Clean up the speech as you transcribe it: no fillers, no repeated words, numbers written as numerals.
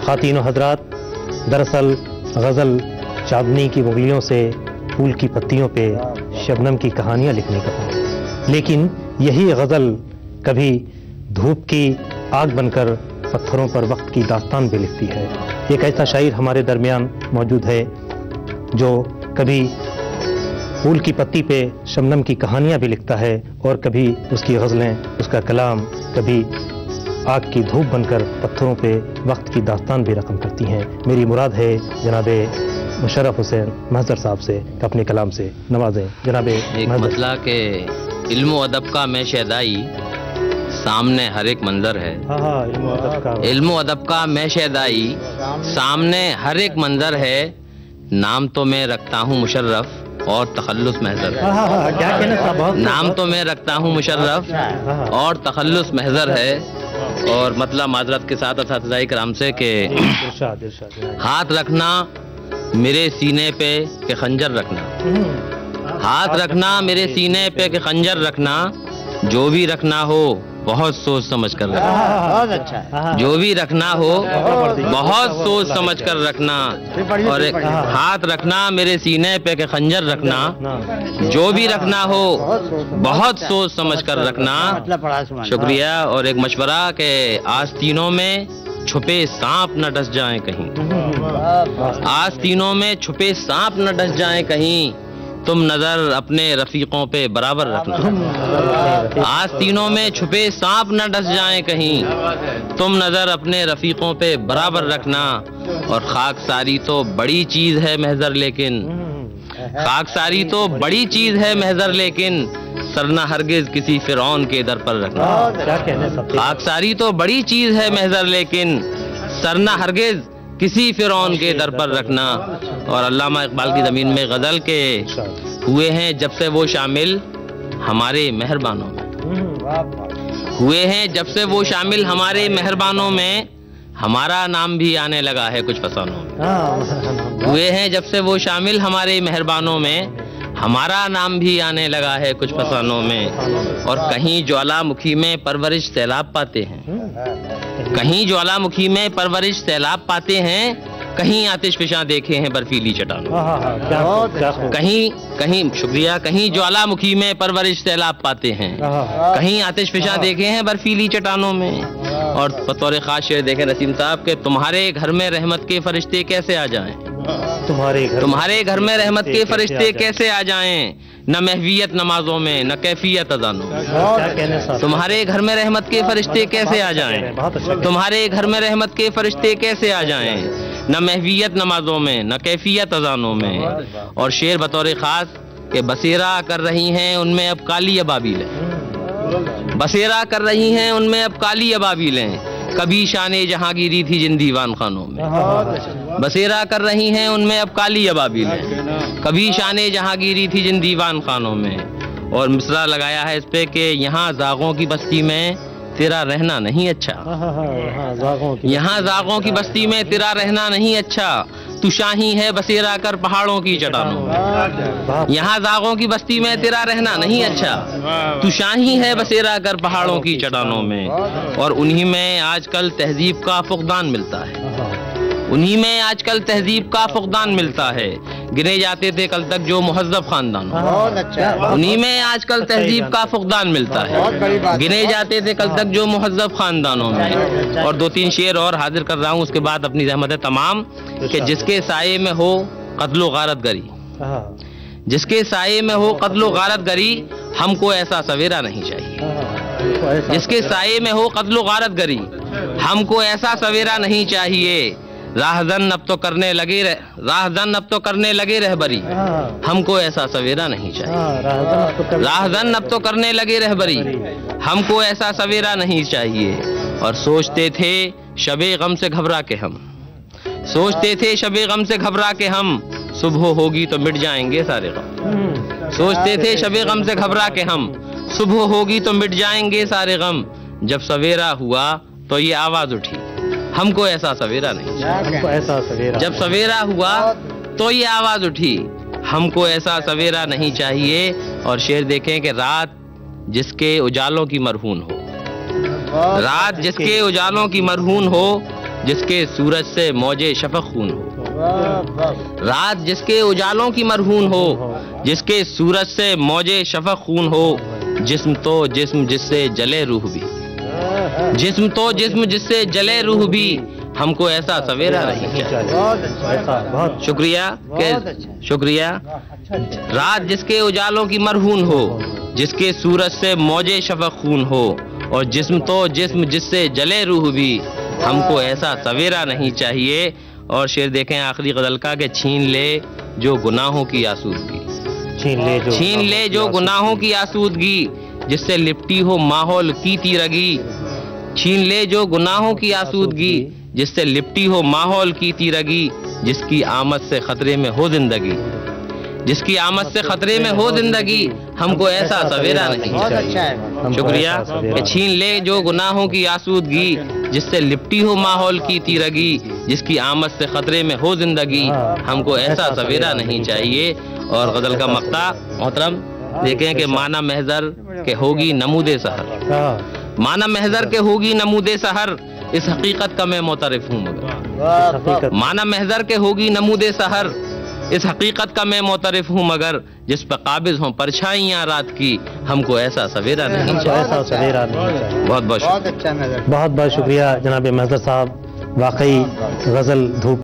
ख़ातीन व हज़रात, दरअसल गज़ल चांदनी की उंगलियों से फूल की पत्तियों पे शबनम की कहानियाँ लिखने का है, लेकिन यही गज़ल कभी धूप की आग बनकर पत्थरों पर वक्त की दास्तान भी लिखती है। एक ऐसा शायर हमारे दरमियान मौजूद है जो कभी फूल की पत्ती पे शबनम की कहानियाँ भी लिखता है और कभी उसकी गज़लें, उसका कलाम कभी आग की धूप बनकर पत्थरों पे वक्त की दास्तान भी रकम करती हैं। मेरी मुराद है जनाबे मुशर्रफ हुसैन महज़र साहब से अपने कलाम से नवाजें। जनाबे एक मतला के इल्म अदब का मैं शहदाई, सामने हर एक मंजर है। इल्म अदब का मैं शहदाई, सामने हर एक मंजर है। नाम तो मैं रखता हूँ मुशर्रफ और तखल्लुस महज़र है। नाम तो मैं रखता हूँ मुशर्रफ और तखल्लुस महज़र है। और मतलब माजरत के साथ असातिज़ाए किराम से के हाथ रखना मेरे सीने पे के खंजर रखना, हाथ रखना मेरे सीने पे के खंजर रखना। जो भी रखना हो बहुत सोच समझ कर रखना। बहुत अच्छा है। जो भी रखना हो बहुत सोच समझ कर रखना। और एक हाथ रखना मेरे सीने पे के खंजर रखना। जो भी रखना हो बहुत सोच समझ कर रखना। शुक्रिया। और एक मशवरा के आस्तीनों में छुपे सांप न डस जाएं कहीं, आस्तीनों में छुपे सांप न डस जाएं कहीं। तुम नजर अपने रफीकों पे बराबर रखना। आस्तीनों में छुपे सांप न डस जाएं कहीं। तुम नजर अपने रफीकों पे बराबर रखना। और खाकसारी तो बड़ी चीज है महजर, लेकिन खाकसारी तो बड़ी चीज है महजर, लेकिन सरना हरगिज किसी फिरौन के दर पर रखना। खाकसारी तो बड़ी चीज है महजर, लेकिन सरना हरगिज किसी फिरौन के दर पर रखना। और अल्लामा इकबाल की ज़मीन में गज़ल के हुए हैं जब से वो शामिल हमारे मेहरबानों में, हुए हैं जब से वो शामिल हमारे मेहरबानों में। हमारा नाम भी आने लगा है कुछ फसानों में। हुए हैं जब से वो शामिल हमारे मेहरबानों में। हमारा नाम भी आने लगा है कुछ फसानों में। और कहीं ज्वालामुखी में परवरिश सैलाब पाते हैं, कहीं ज्वालामुखी में परवरिश सैलाब पाते हैं। कहीं आतिशफिशां देखे हैं बर्फीली चट्टानों। कहीं शुक्रिया। कहीं ज्वालामुखी में परवरिश सैलाब पाते हैं, कहीं आतिशफिशां देखे हैं बर्फीली चट्टानों में। और बतौर खास शेर देखें नसीम साहब के, तुम्हारे घर में रहमत के फरिश्ते कैसे आ जाएं, तुम्हारे घर में रहमत के फरिश्ते कैसे आ जाएं। न महवियत नमाजों में न कैफियत अजानों में। तुम्हारे घर में रहमत के फरिश्ते कैसे आ जाएं, तुम्हारे घर में रहमत के फरिश्ते कैसे आ जाएं। न महवियत नमाजों में न कैफियत अजानों में। और शेर बतौर खास के बसेरा कर रही हैं उनमें अब काली अबाबिलें, बसेरा कर रही हैं उनमें अब काली अबाबिलें। कभी शाने जहांगीरी थी जिन दीवान खानों में। बसेरा कर रही हैं उनमें अब काली अबाबिलें। कभी शाने जहांगीरी थी जिन दीवान खानों में। और मिसरा लगाया है इस पे कि यहाँ जागों की बस्ती में तेरा रहना नहीं अच्छा, यहाँ जागों की बस्ती में तेरा रहना नहीं अच्छा। तू शाही है बसेरा कर पहाड़ों की चट्टानों में। यहाँ जागों की बस्ती में तेरा रहना नहीं अच्छा। तू शाही है बसेरा कर पहाड़ों की चट्टानों में। और उन्हीं में आजकल तहजीब का फुकदान मिलता है, उन्हीं में आजकल तहजीब का फुकदान मिलता है। गिने जाते थे कल तक जो मुहज्जब खानदान, उन्हीं में आजकल तहजीब का फुकदान मिलता है। गिने जाते थे कल तक जो मुहज्जब खानदानों में। और दो तीन शेर और हाजिर कर रहा हूँ, उसके बाद अपनी रहमत है तमाम। कि जिसके साये में हो कत्लो गारत गरी, जिसके साये में हो कत्लो गारत गरी, हमको ऐसा सवेरा नहीं चाहिए। जिसके साये में हो कत्लो गारत गरी, हमको ऐसा सवेरा नहीं चाहिए। राहजन अब तो करने लगे राहजन अब तो करने लगे रहबरी, हमको ऐसा सवेरा नहीं चाहिए। राहजन अब तो करने लगे रहबरी, हमको ऐसा सवेरा नहीं चाहिए। और सोचते थे शबे गम से घबरा के हम, सोचते थे शबे गम से घबरा के हम, सुबह होगी तो मिट जाएंगे सारे गम। सोचते थे शबे गम से घबरा के हम, सुबह होगी तो मिट जाएंगे सारे गम। जब सवेरा हुआ तो ये आवाज उठी, हमको ऐसा सवेरा नहीं चाहिए। जब सवेरा हुआ तो ये आवाज उठी, हमको ऐसा सवेरा नहीं चाहिए। और शेर देखें कि रात जिसके उजालों की मरहून हो, रात जिसके उजालों की मरहून हो, जिसके सूरज से मौजे शफक खून हो। रात जिसके उजालों की मरहून हो, जिसके सूरज से मौजे शफक खून हो। जिस्म तो जिस्म जिससे जले रूह भी, जिस्म तो जिस्म जिससे जले रूह भी। हमको ऐसा सवेरा नहीं चाहिए। शुक्रिया शुक्रिया। रात जिसके उजालों की मरहून हो, जिसके सूरज से मौजे शफक खून हो। और जिस्म तो जिस्म जिससे जले रूह भी। हमको ऐसा सवेरा नहीं चाहिए। और शेर देखें आखिरी गजल का कि छीन ले जो गुनाहों की आसूदगी, छीन ले जो गुनाहों की आसूदगी। जिससे लिपटी हो माहौल की तीरगी। छीन ले जो गुनाहों की आसूदगी, जिससे लिपटी हो माहौल की तीरगी। जिसकी आमद से खतरे में हो जिंदगी, जिसकी आमद से खतरे में हो जिंदगी। हमको ऐसा सवेरा नहीं चाहिए। शुक्रिया। कि छीन ले जो गुनाहों की आसूदगी, जिससे लिपटी हो माहौल की तीरगी। जिसकी आमद से खतरे में हो जिंदगी। हमको ऐसा सवेरा नहीं चाहिए। और गजल का मक्ता मोहतरम देखें कि माना महजर के होगी नमूदे सहर, माना महजर के होगी नमूदे सहर। इस हकीकत का मैं मोतरफ हूँ मगर, माना महजर के होगी नमूदे सहर। इस हकीकत का मैं मोतरफ हूँ मगर, जिस पर काबिज हों परछाइयाँ रात की। हमको ऐसा सवेरा नहीं चाहिए। बहुत बहुत बहुत बहुत शुक्रिया जनाब महजर साहब। वाकई गजल धूप